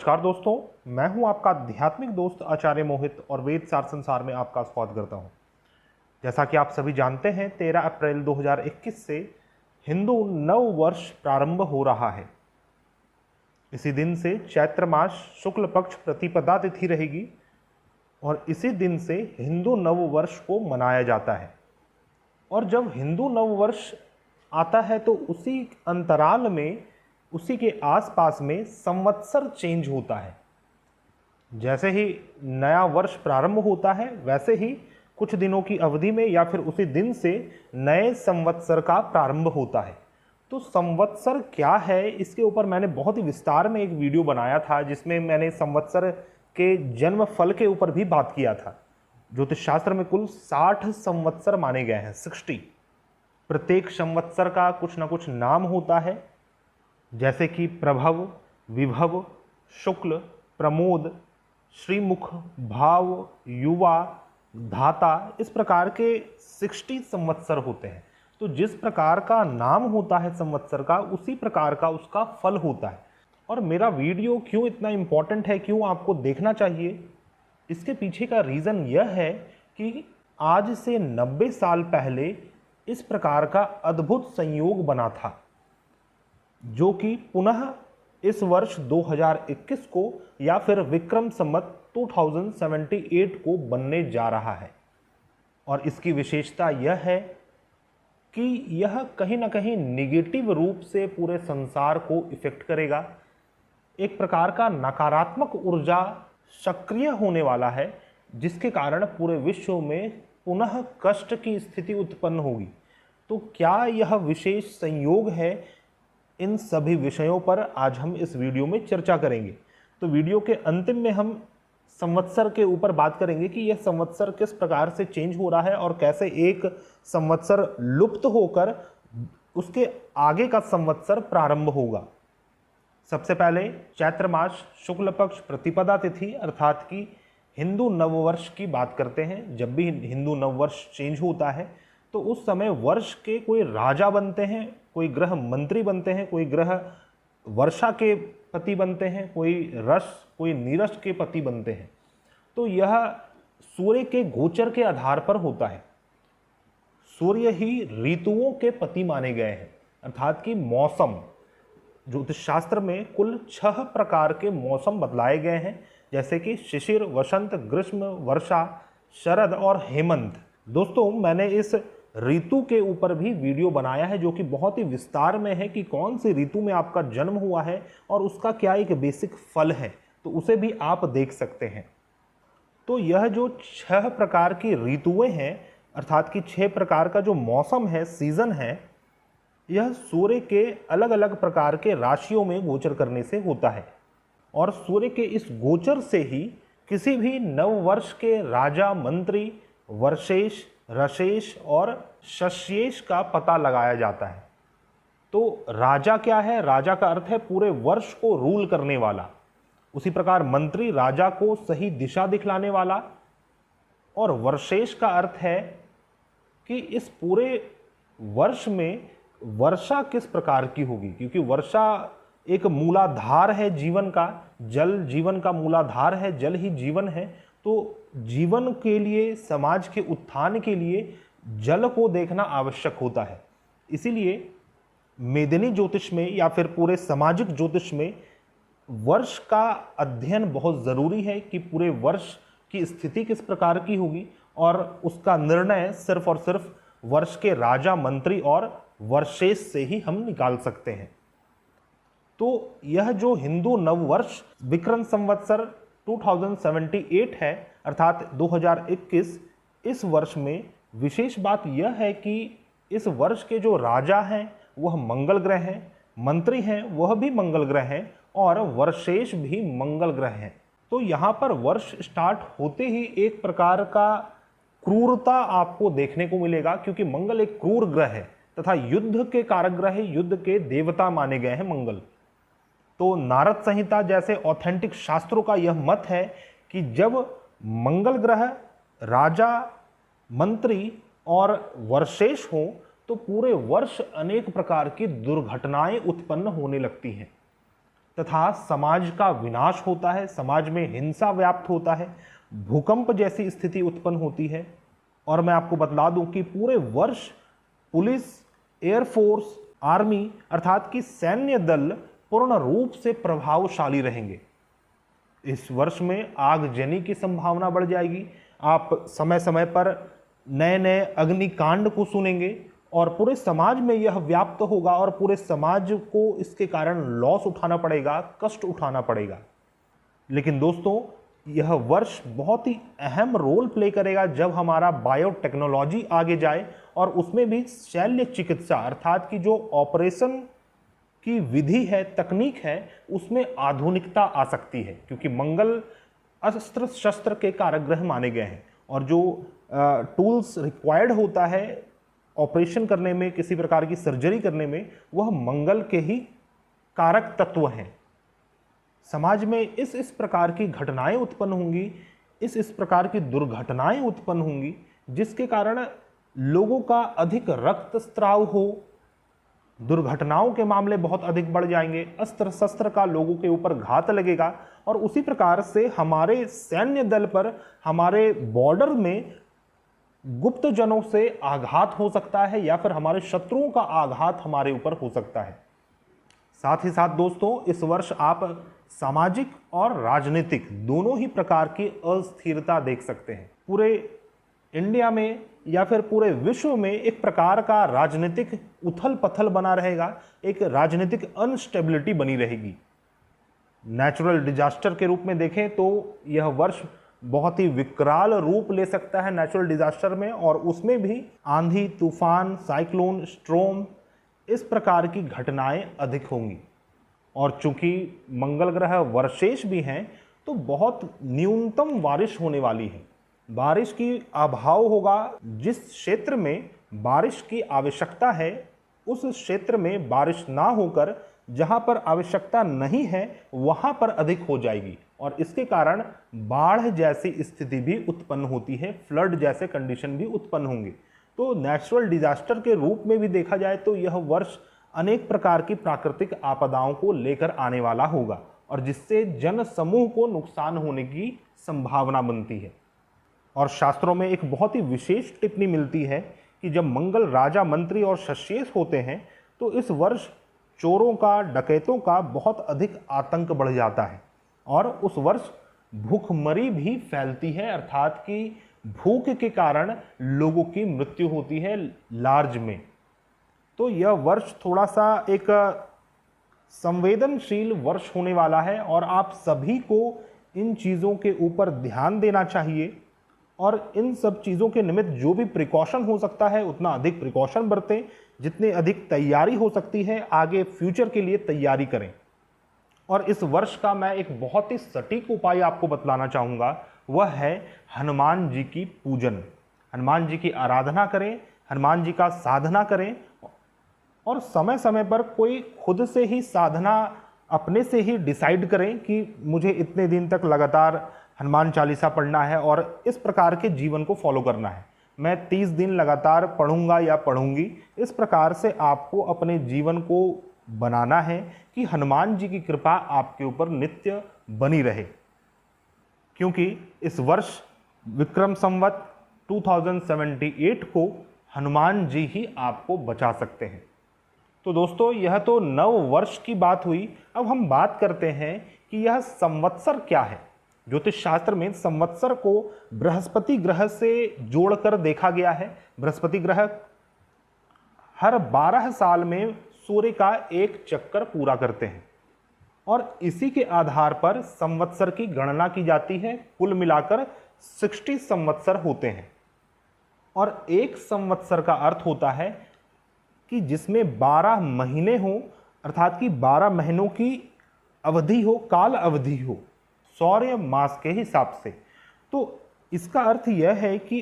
नमस्कार दोस्तों, मैं हूं आपका आध्यात्मिक दोस्त आचार्य मोहित और वेद सार संसार में आपका स्वागत करता हूं। जैसा कि आप सभी जानते हैं, 13 अप्रैल 2021 से हिंदू नव वर्ष प्रारंभ हो रहा है। इसी दिन से चैत्र मास शुक्ल पक्ष प्रतिपदा तिथि रहेगी और इसी दिन से हिंदू नव वर्ष को मनाया जाता है। और जब हिंदू नव वर्ष आता है तो उसी अंतराल में, उसी के आसपास में संवत्सर चेंज होता है। जैसे ही नया वर्ष प्रारंभ होता है वैसे ही कुछ दिनों की अवधि में या फिर उसी दिन से नए संवत्सर का प्रारंभ होता है। तो संवत्सर क्या है, इसके ऊपर मैंने बहुत ही विस्तार में एक वीडियो बनाया था जिसमें मैंने संवत्सर के जन्म फल के ऊपर भी बात किया था। ज्योतिष शास्त्र में कुल 60 संवत्सर माने गए हैं, 60। प्रत्येक संवत्सर का कुछ ना कुछ नाम होता है, जैसे कि प्रभव, विभव, शुक्ल, प्रमोद, श्रीमुख, भाव, युवा, धाता, इस प्रकार के 60 संवत्सर होते हैं। तो जिस प्रकार का नाम होता है संवत्सर का, उसी प्रकार का उसका फल होता है। और मेरा वीडियो क्यों इतना इम्पॉर्टेंट है, क्यों आपको देखना चाहिए, इसके पीछे का रीज़न यह है कि आज से 90 साल पहले इस प्रकार का अद्भुत संयोग बना था, जो कि पुनः इस वर्ष 2021 को या फिर विक्रम संवत 2078 को बनने जा रहा है। और इसकी विशेषता यह है कि यह कहीं ना कहीं निगेटिव रूप से पूरे संसार को इफेक्ट करेगा। एक प्रकार का नकारात्मक ऊर्जा सक्रिय होने वाला है, जिसके कारण पूरे विश्व में पुनः कष्ट की स्थिति उत्पन्न होगी। तो क्या यह विशेष संयोग है, इन सभी विषयों पर आज हम इस वीडियो में चर्चा करेंगे। तो वीडियो के अंतिम में हम संवत्सर के ऊपर बात करेंगे कि यह संवत्सर किस प्रकार से चेंज हो रहा है और कैसे एक संवत्सर लुप्त होकर उसके आगे का संवत्सर प्रारंभ होगा। सबसे पहले चैत्र मास शुक्ल पक्ष प्रतिपदा तिथि अर्थात कि हिंदू नववर्ष की बात करते हैं। जब भी हिंदू नववर्ष चेंज होता है तो उस समय वर्ष के कोई राजा बनते हैं, कोई ग्रह मंत्री बनते हैं, कोई ग्रह वर्षा के पति बनते हैं, कोई नीरस के पति बनते हैं। तो यह सूर्य के गोचर के आधार पर होता है। सूर्य ही ऋतुओं के पति माने गए हैं, अर्थात कि मौसम। ज्योतिष शास्त्र में कुल 6 प्रकार के मौसम बतलाए गए हैं, जैसे कि शिशिर, वसंत, ग्रीष्म, वर्षा, शरद और हेमंत। दोस्तों, मैंने इस ऋतु के ऊपर भी वीडियो बनाया है, जो कि बहुत ही विस्तार में है कि कौन सी ऋतु में आपका जन्म हुआ है और उसका क्या एक बेसिक फल है, तो उसे भी आप देख सकते हैं। तो यह जो 6 प्रकार की ऋतुएं हैं, अर्थात कि 6 प्रकार का जो मौसम है, सीजन है, यह सूर्य के अलग अलग प्रकार के राशियों में गोचर करने से होता है। और सूर्य के इस गोचर से ही किसी भी नव वर्ष के राजा, मंत्री, वर्षेश, रशेष और शस्येश का पता लगाया जाता है। तो राजा क्या है? राजा का अर्थ है पूरे वर्ष को रूल करने वाला। उसी प्रकार मंत्री राजा को सही दिशा दिखलाने वाला। और वर्षेश का अर्थ है कि इस पूरे वर्ष में वर्षा किस प्रकार की होगी, क्योंकि वर्षा एक मूलाधार है जीवन का। जल जीवन का मूलाधार है, जल ही जीवन है। तो जीवन के लिए, समाज के उत्थान के लिए जल को देखना आवश्यक होता है। इसीलिए मेदिनी ज्योतिष में या फिर पूरे सामाजिक ज्योतिष में वर्ष का अध्ययन बहुत ज़रूरी है कि पूरे वर्ष की स्थिति किस प्रकार की होगी, और उसका निर्णय सिर्फ और सिर्फ वर्ष के राजा, मंत्री और वर्षेश से ही हम निकाल सकते हैं। तो यह जो हिंदू नववर्ष विक्रम संवत्सर 2078 है, अर्थात 2021, इस वर्ष में विशेष बात यह है कि इस वर्ष के जो राजा हैं वह मंगल ग्रह हैं, मंत्री हैं वह भी मंगल ग्रह हैं, और वर्षेश भी मंगल ग्रह हैं। तो यहाँ पर वर्ष स्टार्ट होते ही एक प्रकार का क्रूरता आपको देखने को मिलेगा, क्योंकि मंगल एक क्रूर ग्रह है तथा युद्ध के कारक ग्रह है, युद्ध के देवता माने गए हैं मंगल। तो नारद संहिता जैसे ऑथेंटिक शास्त्रों का यह मत है कि जब मंगल ग्रह राजा, मंत्री और वर्षेश हो तो पूरे वर्ष अनेक प्रकार की दुर्घटनाएं उत्पन्न होने लगती हैं। तथा समाज का विनाश होता है, समाज में हिंसा व्याप्त होता है, भूकंप जैसी स्थिति उत्पन्न होती है। और मैं आपको बतला दूं कि पूरे वर्ष पुलिस, एयरफोर्स, आर्मी अर्थात कि सैन्य दल पूर्ण रूप से प्रभावशाली रहेंगे। इस वर्ष में आगजनी की संभावना बढ़ जाएगी। आप समय समय पर नए नए अग्निकांड को सुनेंगे और पूरे समाज में यह व्याप्त होगा और पूरे समाज को इसके कारण लॉस उठाना पड़ेगा, कष्ट उठाना पड़ेगा। लेकिन दोस्तों, यह वर्ष बहुत ही अहम रोल प्ले करेगा जब हमारा बायोटेक्नोलॉजी आगे जाए और उसमें भी शल्य चिकित्सा अर्थात कि जो ऑपरेशन की विधि है, तकनीक है, उसमें आधुनिकता आ सकती है। क्योंकि मंगल अस्त्र शस्त्र के कारक माने गए हैं और जो टूल्स रिक्वायर्ड होता है ऑपरेशन करने में, किसी प्रकार की सर्जरी करने में, वह मंगल के ही कारक तत्व हैं। समाज में इस प्रकार की घटनाएं उत्पन्न होंगी, इस प्रकार की दुर्घटनाएं उत्पन्न होंगी जिसके कारण लोगों का अधिक रक्तस्राव हो, दुर्घटनाओं के मामले बहुत अधिक बढ़ जाएंगे, अस्त्र शस्त्र का लोगों के ऊपर घात लगेगा और उसी प्रकार से हमारे सैन्य दल पर, हमारे बॉर्डर में गुप्त जनों से आघात हो सकता है या फिर हमारे शत्रुओं का आघात हमारे ऊपर हो सकता है। साथ ही साथ दोस्तों, इस वर्ष आप सामाजिक और राजनीतिक दोनों ही प्रकार की अस्थिरता देख सकते हैं। पूरे इंडिया में या फिर पूरे विश्व में एक प्रकार का राजनीतिक उथल पथल बना रहेगा, एक राजनीतिक अनस्टेबिलिटी बनी रहेगी। नेचुरल डिजास्टर के रूप में देखें तो यह वर्ष बहुत ही विकराल रूप ले सकता है नेचुरल डिजास्टर में, और उसमें भी आंधी, तूफान, साइक्लोन, स्ट्रोम, इस प्रकार की घटनाएं अधिक होंगी। और चूंकि मंगल ग्रह वर्षेश भी हैं तो बहुत न्यूनतम बारिश होने वाली है। बारिश की अभाव होगा। जिस क्षेत्र में बारिश की आवश्यकता है उस क्षेत्र में बारिश ना होकर जहां पर आवश्यकता नहीं है वहां पर अधिक हो जाएगी और इसके कारण बाढ़ जैसी स्थिति भी उत्पन्न होती है, फ्लड जैसे कंडीशन भी उत्पन्न होंगे। तो नेचुरल डिजास्टर के रूप में भी देखा जाए तो यह वर्ष अनेक प्रकार की प्राकृतिक आपदाओं को लेकर आने वाला होगा और जिससे जन समूह को नुकसान होने की संभावना बनती है। और शास्त्रों में एक बहुत ही विशेष टिप्पणी मिलती है कि जब मंगल राजा, मंत्री और शशेष होते हैं तो इस वर्ष चोरों का, डकैतों का बहुत अधिक आतंक बढ़ जाता है और उस वर्ष भूखमरी भी फैलती है, अर्थात कि भूख के कारण लोगों की मृत्यु होती है लार्ज में। तो यह वर्ष थोड़ा सा एक संवेदनशील वर्ष होने वाला है और आप सभी को इन चीज़ों के ऊपर ध्यान देना चाहिए और इन सब चीज़ों के निमित्त जो भी प्रिकॉशन हो सकता है उतना अधिक प्रिकॉशन बरतें, जितनी अधिक तैयारी हो सकती है आगे फ्यूचर के लिए तैयारी करें। और इस वर्ष का मैं एक बहुत ही सटीक उपाय आपको बतलाना चाहूँगा, वह है हनुमान जी की पूजन। हनुमान जी की आराधना करें, हनुमान जी का साधना करें और समय समय पर कोई खुद से ही साधना अपने से ही डिसाइड करें कि मुझे इतने दिन तक लगातार हनुमान चालीसा पढ़ना है और इस प्रकार के जीवन को फॉलो करना है। मैं 30 दिन लगातार पढ़ूंगा या पढ़ूंगी। इस प्रकार से आपको अपने जीवन को बनाना है कि हनुमान जी की कृपा आपके ऊपर नित्य बनी रहे, क्योंकि इस वर्ष विक्रम संवत 2078 को हनुमान जी ही आपको बचा सकते हैं। तो दोस्तों, यह तो नव वर्ष की बात हुई। अब हम बात करते हैं कि यह संवत्सर क्या है। ज्योतिष शास्त्र में संवत्सर को बृहस्पति ग्रह से जोड़कर देखा गया है। बृहस्पति ग्रह हर 12 साल में सूर्य का एक चक्कर पूरा करते हैं और इसी के आधार पर संवत्सर की गणना की जाती है। कुल मिलाकर 60 संवत्सर होते हैं और एक संवत्सर का अर्थ होता है कि जिसमें 12 महीने हो, अर्थात कि 12 महीनों की अवधि हो, काल अवधि हो सौर्य मास के हिसाब से। तो इसका अर्थ यह है कि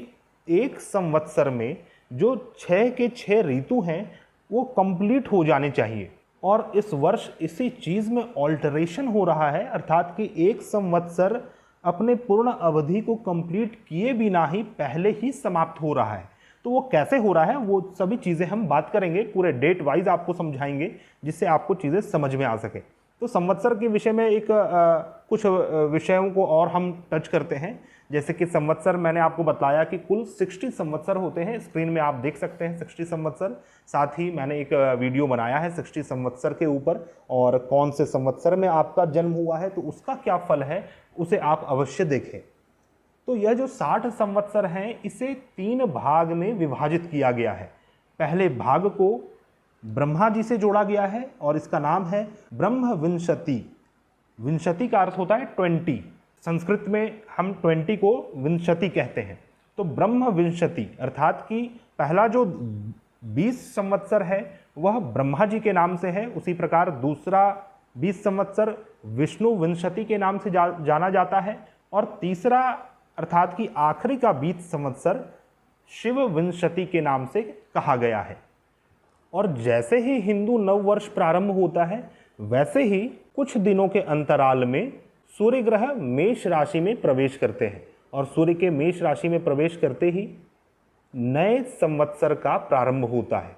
एक संवत्सर में जो 6 के 6 ऋतु हैं वो कंप्लीट हो जाने चाहिए और इस वर्ष इसी चीज़ में ऑल्टरेशन हो रहा है, अर्थात कि एक संवत्सर अपने पूर्ण अवधि को कंप्लीट किए बिना ही पहले ही समाप्त हो रहा है। तो वो कैसे हो रहा है वो सभी चीज़ें हम बात करेंगे, पूरे डेट वाइज आपको समझाएंगे जिससे आपको चीज़ें समझ में आ सके। तो संवत्सर के विषय में एक कुछ विषयों को और हम टच करते हैं। जैसे कि संवत्सर मैंने आपको बताया कि कुल 60 संवत्सर होते हैं, स्क्रीन में आप देख सकते हैं 60 संवत्सर। साथ ही मैंने एक वीडियो बनाया है 60 संवत्सर के ऊपर, और कौन से संवत्सर में आपका जन्म हुआ है तो उसका क्या फल है उसे आप अवश्य देखें। तो यह जो 60 संवत्सर हैं इसे 3 भाग में विभाजित किया गया है। पहले भाग को ब्रह्मा जी से जोड़ा गया है और इसका नाम है ब्रह्म विंशति। विंशति का अर्थ होता है 20, संस्कृत में हम 20 को विंशति कहते हैं। तो ब्रह्म विंशति अर्थात कि पहला जो 20 संवत्सर है वह ब्रह्मा जी के नाम से है, उसी प्रकार दूसरा 20 संवत्सर विष्णु विंशति के नाम से जाना जाता है, और तीसरा अर्थात कि आखिरी का 20 संवत्सर शिव विंशति के नाम से कहा गया है। और जैसे ही हिंदू नव वर्ष प्रारंभ होता है वैसे ही कुछ दिनों के अंतराल में सूर्य ग्रह मेष राशि में प्रवेश करते हैं, और सूर्य के मेष राशि में प्रवेश करते ही नए संवत्सर का प्रारंभ होता है।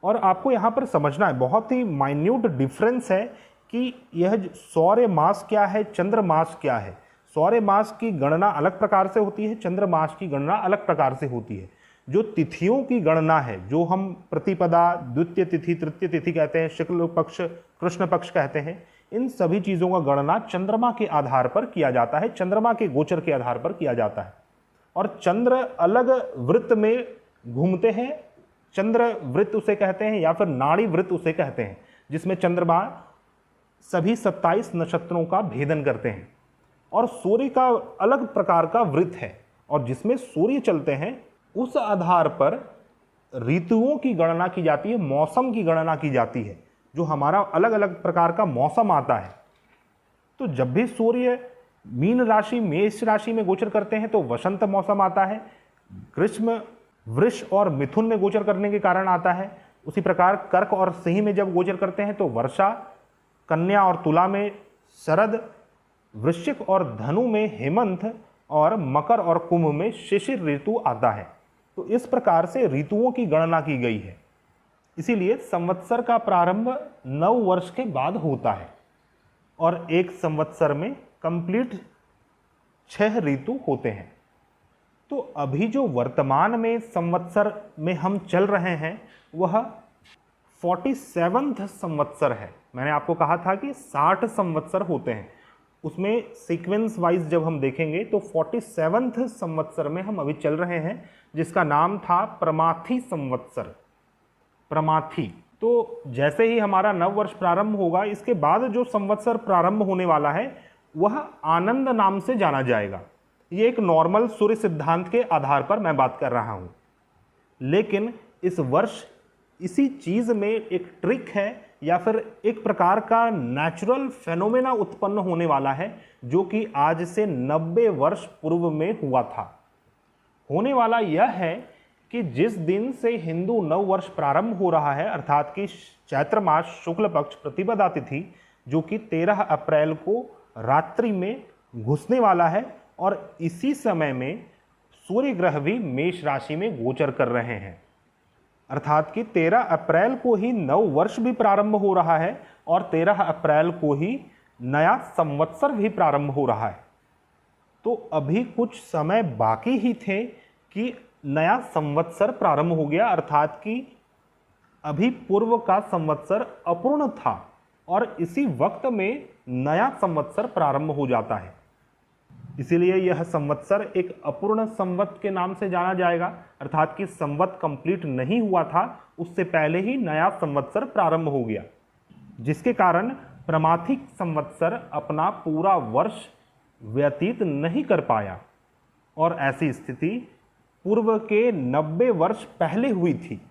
और आपको यहाँ पर समझना है, बहुत ही माइन्यूट डिफरेंस है कि यह सौर्य मास क्या है, चंद्र मास क्या है। सौर्य मास की गणना अलग प्रकार से होती है, चंद्र मास की गणना अलग प्रकार से होती है। जो तिथियों की गणना है, जो हम प्रतिपदा, द्वितीय तिथि, तृतीय तिथि कहते हैं, शुक्ल पक्ष, कृष्ण पक्ष कहते हैं, इन सभी चीज़ों का गणना चंद्रमा के आधार पर किया जाता है, चंद्रमा के गोचर के आधार पर किया जाता है। और चंद्र अलग वृत्त में घूमते हैं, चंद्र वृत्त उसे कहते हैं या फिर नाड़ी वृत्त उसे कहते हैं, जिसमें चंद्रमा सभी 27 नक्षत्रों का भेदन करते हैं। और सूर्य का अलग प्रकार का वृत्त है, और जिसमें सूर्य चलते हैं उस आधार पर ऋतुओं की गणना की जाती है, मौसम की गणना की जाती है, जो हमारा अलग अलग प्रकार का मौसम आता है। तो जब भी सूर्य मीन राशि, मेष राशि में गोचर करते हैं तो वसंत मौसम आता है, ग्रीष्म, वृष और मिथुन में गोचर करने के कारण आता है। उसी प्रकार कर्क और सिंह में जब गोचर करते हैं तो वर्षा, कन्या और तुला में शरद, वृश्चिक और धनु में हेमंत, और मकर और कुंभ में शिशिर ऋतु आता है। तो इस प्रकार से ऋतुओं की गणना की गई है। इसीलिए संवत्सर का प्रारंभ नव वर्ष के बाद होता है, और एक संवत्सर में कंप्लीट 6 ऋतु होते हैं। तो अभी जो वर्तमान में संवत्सर में हम चल रहे हैं वह 47वां संवत्सर है। मैंने आपको कहा था कि 60 संवत्सर होते हैं, उसमें सीक्वेंस वाइज जब हम देखेंगे तो 47वां संवत्सर में हम अभी चल रहे हैं, जिसका नाम था प्रमाथी संवत्सर। प्रमाथी। तो जैसे ही हमारा नव वर्ष प्रारंभ होगा, इसके बाद जो संवत्सर प्रारंभ होने वाला है वह आनंद नाम से जाना जाएगा। ये एक नॉर्मल सूर्य सिद्धांत के आधार पर मैं बात कर रहा हूँ, लेकिन इस वर्ष इसी चीज़ में एक ट्रिक है या फिर एक प्रकार का नेचुरल फेनोमेना उत्पन्न होने वाला है, जो कि आज से 90 वर्ष पूर्व में हुआ था। होने वाला यह है कि जिस दिन से हिंदू नव वर्ष प्रारंभ हो रहा है, अर्थात कि चैत्र मास शुक्ल पक्ष प्रतिपदा तिथि, जो कि 13 अप्रैल को रात्रि में घुसने वाला है, और इसी समय में सूर्य ग्रह भी मेष राशि में गोचर कर रहे हैं। अर्थात कि 13 अप्रैल को ही नव वर्ष भी प्रारंभ हो रहा है, और 13 अप्रैल को ही नया संवत्सर भी प्रारंभ हो रहा है। तो अभी कुछ समय बाकी ही थे कि नया संवत्सर प्रारंभ हो गया, अर्थात कि अभी पूर्व का संवत्सर अपूर्ण था, और इसी वक्त में नया संवत्सर प्रारंभ हो जाता है। इसीलिए यह संवत्सर एक अपूर्ण संवत के नाम से जाना जाएगा, अर्थात कि संवत कंप्लीट नहीं हुआ था, उससे पहले ही नया संवत्सर प्रारंभ हो गया, जिसके कारण प्रमाथिक संवत्सर अपना पूरा वर्ष व्यतीत नहीं कर पाया। और ऐसी स्थिति पूर्व के 90 वर्ष पहले हुई थी।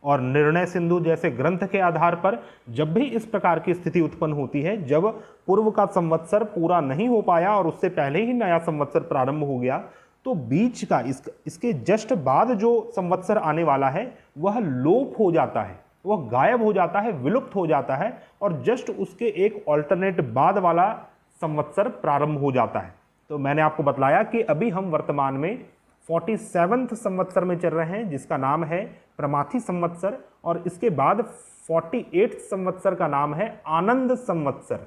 और निर्णय सिंधु जैसे ग्रंथ के आधार पर जब भी इस प्रकार की स्थिति उत्पन्न होती है, जब पूर्व का संवत्सर पूरा नहीं हो पाया और उससे पहले ही नया संवत्सर प्रारंभ हो गया, तो बीच का इसके जस्ट बाद जो संवत्सर आने वाला है वह लोप हो जाता है, वह गायब हो जाता है, विलुप्त हो जाता है, और जस्ट उसके एक ऑल्टरनेट बाद वाला संवत्सर प्रारंभ हो जाता है। तो मैंने आपको बतलाया कि अभी हम वर्तमान में 47वें संवत्सर में चल रहे हैं, जिसका नाम है प्रमाथी संवत्सर, और इसके बाद 48वें संवत्सर का नाम है आनंद संवत्सर।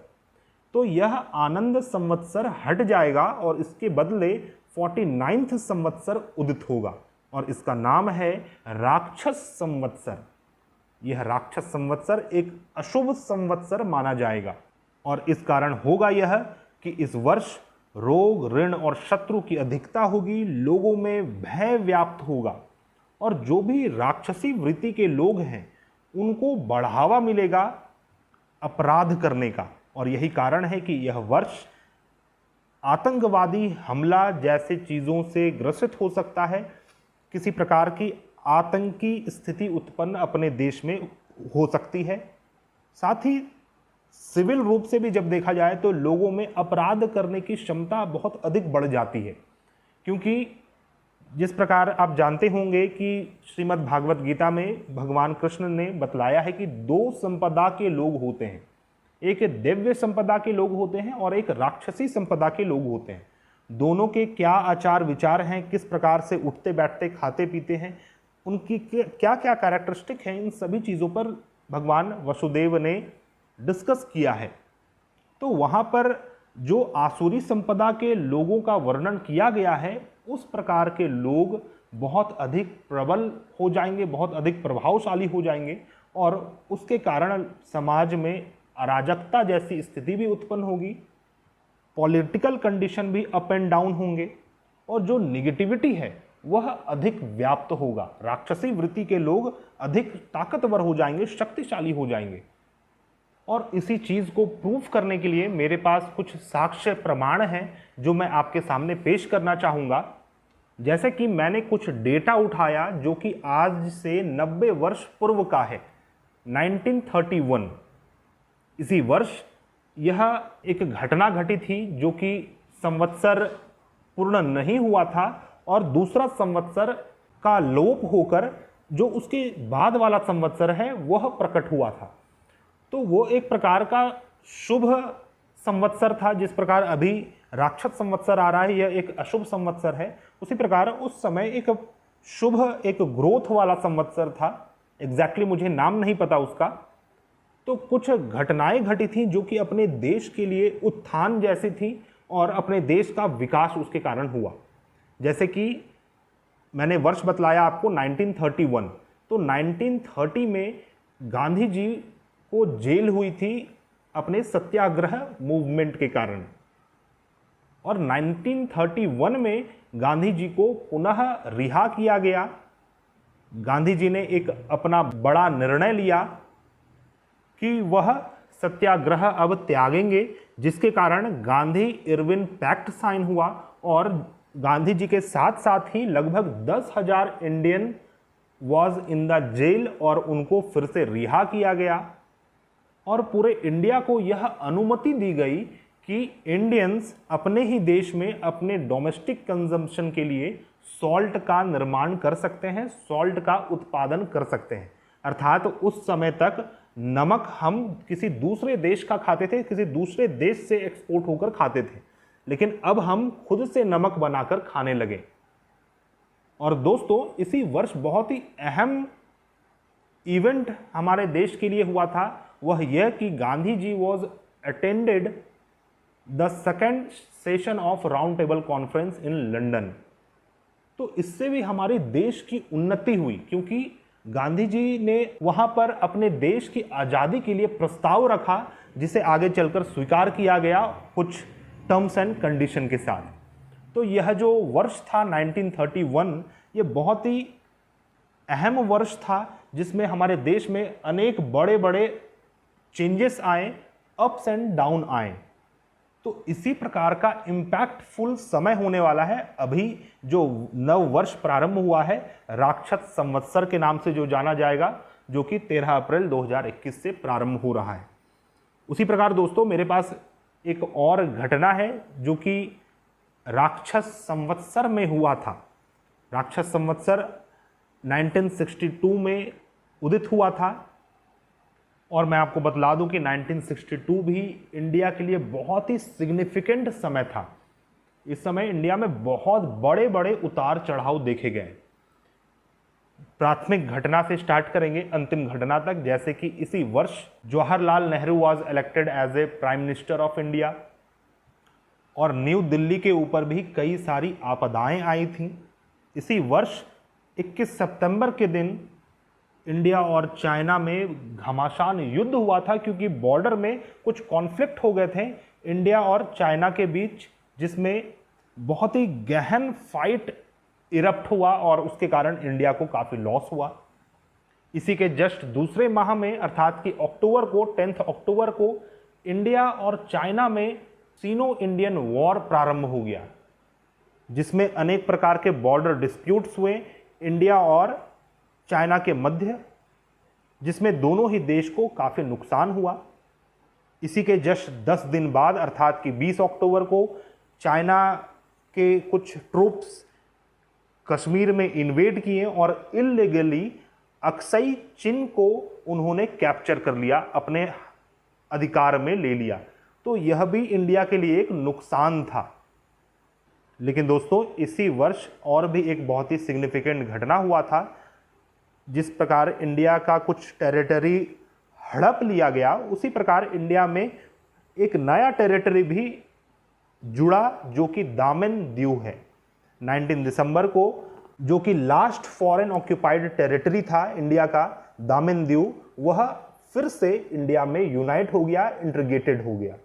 तो यह आनंद संवत्सर हट जाएगा और इसके बदले 49वें संवत्सर उदित होगा और इसका नाम है राक्षस संवत्सर। यह राक्षस संवत्सर एक अशुभ संवत्सर माना जाएगा और इस कारण होगा यह कि इस वर्ष रोग, ऋण और शत्रु की अधिकता होगी, लोगों में भय व्याप्त होगा और जो भी राक्षसी वृत्ति के लोग हैं उनको बढ़ावा मिलेगा अपराध करने का। और यही कारण है कि यह वर्ष आतंकवादी हमला जैसे चीज़ों से ग्रसित हो सकता है। किसी प्रकार की आतंकी स्थिति उत्पन्न अपने देश में हो सकती है। साथ ही सिविल रूप से भी जब देखा जाए तो लोगों में अपराध करने की क्षमता बहुत अधिक बढ़ जाती है, क्योंकि जिस प्रकार आप जानते होंगे कि श्रीमद् भागवत गीता में भगवान कृष्ण ने बतलाया है कि दो संपदा के लोग होते हैं, एक दिव्य संपदा के लोग होते हैं और एक राक्षसी संपदा के लोग होते हैं। दोनों के क्या आचार विचार हैं, किस प्रकार से उठते बैठते खाते पीते हैं, उनकी क्या क्या कैरेक्टरिस्टिक हैं, इन सभी चीज़ों पर भगवान वसुदेव ने डिस्कस किया है। तो वहाँ पर जो आसुरी संपदा के लोगों का वर्णन किया गया है, उस प्रकार के लोग बहुत अधिक प्रबल हो जाएंगे, बहुत अधिक प्रभावशाली हो जाएंगे और उसके कारण समाज में अराजकता जैसी स्थिति भी उत्पन्न होगी, पॉलिटिकल कंडीशन भी अप एंड डाउन होंगे और जो निगेटिविटी है वह अधिक व्याप्त होगा। राक्षसी वृत्ति के लोग अधिक ताकतवर हो जाएंगे, शक्तिशाली हो जाएंगे। और इसी चीज़ को प्रूफ करने के लिए मेरे पास कुछ साक्ष्य प्रमाण हैं जो मैं आपके सामने पेश करना चाहूँगा। जैसे कि मैंने कुछ डेटा उठाया जो कि आज से 90 वर्ष पूर्व का है, 1931। इसी वर्ष यह एक घटना घटी थी जो कि संवत्सर पूर्ण नहीं हुआ था और दूसरा संवत्सर का लोप होकर जो उसके बाद वाला संवत्सर है वह प्रकट हुआ था। तो वो एक प्रकार का शुभ संवत्सर था। जिस प्रकार अभी राक्षस संवत्सर आ रहा है, यह एक अशुभ संवत्सर है, उसी प्रकार उस समय एक शुभ, एक ग्रोथ वाला संवत्सर था। एग्जैक्टली मुझे नाम नहीं पता उसका। तो कुछ घटनाएं घटी थी जो कि अपने देश के लिए उत्थान जैसी थी और अपने देश का विकास उसके कारण हुआ। जैसे कि मैंने वर्ष बतलाया आपको 1931। तो 1930 में गांधी जी को जेल हुई थी अपने सत्याग्रह मूवमेंट के कारण और 1931 में गांधी जी को पुनः रिहा किया गया। गांधी जी ने एक अपना बड़ा निर्णय लिया कि वह सत्याग्रह अब त्यागेंगे, जिसके कारण गांधी इरविन पैक्ट साइन हुआ और गांधी जी के साथ साथ ही लगभग 10,000 Indian was in the jail और उनको फिर से रिहा किया गया और पूरे इंडिया को यह अनुमति दी गई कि इंडियंस अपने ही देश में अपने डोमेस्टिक कंजम्पशन के लिए सॉल्ट का निर्माण कर सकते हैं, सॉल्ट का उत्पादन कर सकते हैं। अर्थात उस समय तक नमक हम किसी दूसरे देश का खाते थे, किसी दूसरे देश से एक्सपोर्ट होकर खाते थे, लेकिन अब हम खुद से नमक बनाकर खाने लगे। और दोस्तों, इसी वर्ष बहुत ही अहम इवेंट हमारे देश के लिए हुआ था, वह यह कि Gandhi ji was attended the second session of round table conference in London. तो इससे भी हमारे देश की उन्नति हुई, क्योंकि गांधी जी ने वहां पर अपने देश की आज़ादी के लिए प्रस्ताव रखा, जिसे आगे चलकर स्वीकार किया गया कुछ टर्म्स एंड कंडीशन के साथ। तो यह जो वर्ष था 1931, ये बहुत ही अहम वर्ष था जिसमें हमारे देश में अनेक बड़े बड़े चेंजेस आए, अप्स एंड डाउन आए। तो इसी प्रकार का इम्पैक्टफुल समय होने वाला है अभी जो नव वर्ष प्रारंभ हुआ है, राक्षस संवत्सर के नाम से जो जाना जाएगा, जो कि 13 अप्रैल 2021 से प्रारंभ हो रहा है। उसी प्रकार दोस्तों, मेरे पास एक और घटना है जो कि राक्षस संवत्सर में हुआ था। राक्षस संवत्सर 1962 में उदित हुआ था और मैं आपको बतला दूं कि 1962 भी इंडिया के लिए बहुत ही सिग्निफिकेंट समय था। इस समय इंडिया में बहुत बड़े बड़े उतार चढ़ाव देखे गए। प्राथमिक घटना से स्टार्ट करेंगे अंतिम घटना तक, जैसे कि इसी वर्ष Jawaharlal Nehru was elected as a prime minister of India और न्यू दिल्ली के ऊपर भी कई सारी आपदाएं आई थीं। इसी वर्ष 21 सितंबर के दिन इंडिया और चाइना में घमासान युद्ध हुआ था, क्योंकि बॉर्डर में कुछ कॉन्फ्लिक्ट हो गए थे इंडिया और चाइना के बीच, जिसमें बहुत ही गहन फाइट इरप्ट हुआ और उसके कारण इंडिया को काफ़ी लॉस हुआ। इसी के जस्ट दूसरे माह में अर्थात कि अक्टूबर को 10 अक्टूबर को इंडिया और चाइना में सीनो इंडियन वॉर प्रारंभ हो गया, जिसमें अनेक प्रकार के बॉर्डर डिस्प्यूट्स हुए इंडिया और चाइना के मध्य, जिसमें दोनों ही देश को काफ़ी नुकसान हुआ। इसी के जस्ट 10 दिन बाद अर्थात कि 20 अक्टूबर को चाइना के कुछ ट्रूप्स कश्मीर में इन्वेड किए और इलीगली अक्साई चिन को उन्होंने कैप्चर कर लिया, अपने अधिकार में ले लिया। तो यह भी इंडिया के लिए एक नुकसान था। लेकिन दोस्तों इसी वर्ष और भी एक बहुत ही सिग्निफिकेंट घटना हुआ था। जिस प्रकार इंडिया का कुछ टेरिटरी हड़प लिया गया, उसी प्रकार इंडिया में एक नया टेरिटरी भी जुड़ा, जो कि दामन दीव है। 19 दिसंबर को, जो कि लास्ट फॉरेन ऑक्यूपाइड टेरिटरी था इंडिया का, दामन दीव, वह फिर से इंडिया में यूनाइट हो गया, इंटीग्रेटेड हो गया।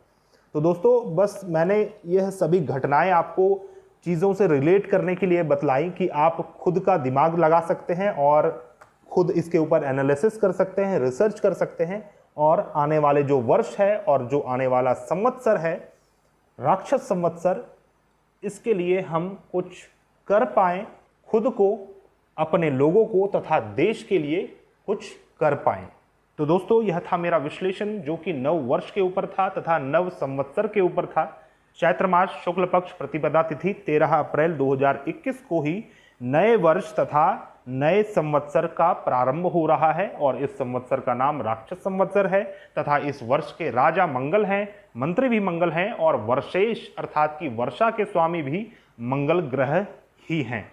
तो दोस्तों बस मैंने यह सभी घटनाएं आपको चीज़ों से रिलेट करने के लिए बतलाई कि आप खुद का दिमाग लगा सकते हैं और खुद इसके ऊपर एनालिसिस कर सकते हैं, रिसर्च कर सकते हैं, और आने वाले जो वर्ष है और जो आने वाला संवत्सर है, राक्षस संवत्सर, इसके लिए हम कुछ कर पाएं, खुद को, अपने लोगों को तथा देश के लिए कुछ कर पाएं। तो दोस्तों यह था मेरा विश्लेषण, जो कि नव वर्ष के ऊपर था तथा नव संवत्सर के ऊपर था। चैत्र मास शुक्ल पक्ष प्रतिपदा तिथि 13 अप्रैल 2021 को ही नए वर्ष तथा नए संवत्सर का प्रारंभ हो रहा है, और इस संवत्सर का नाम राक्षस संवत्सर है तथा इस वर्ष के राजा मंगल हैं, मंत्री भी मंगल हैं, और वर्षेश अर्थात कि वर्षा के स्वामी भी मंगल ग्रह ही हैं।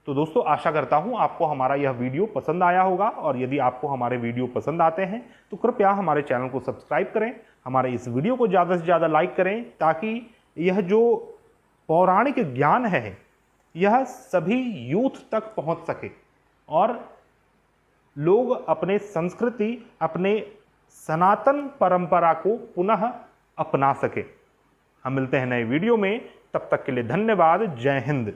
तो दोस्तों आशा करता हूं आपको हमारा यह वीडियो पसंद आया होगा, और यदि आपको हमारे वीडियो पसंद आते हैं तो कृपया हमारे चैनल को सब्सक्राइब करें, हमारे इस वीडियो को ज़्यादा से ज़्यादा लाइक करें, ताकि यह जो पौराणिक ज्ञान है यह सभी यूथ तक पहुंच सके और लोग अपने संस्कृति, अपने सनातन परंपरा को पुनः अपना सके। हम मिलते हैं नए वीडियो में, तब तक के लिए धन्यवाद। जय हिंद।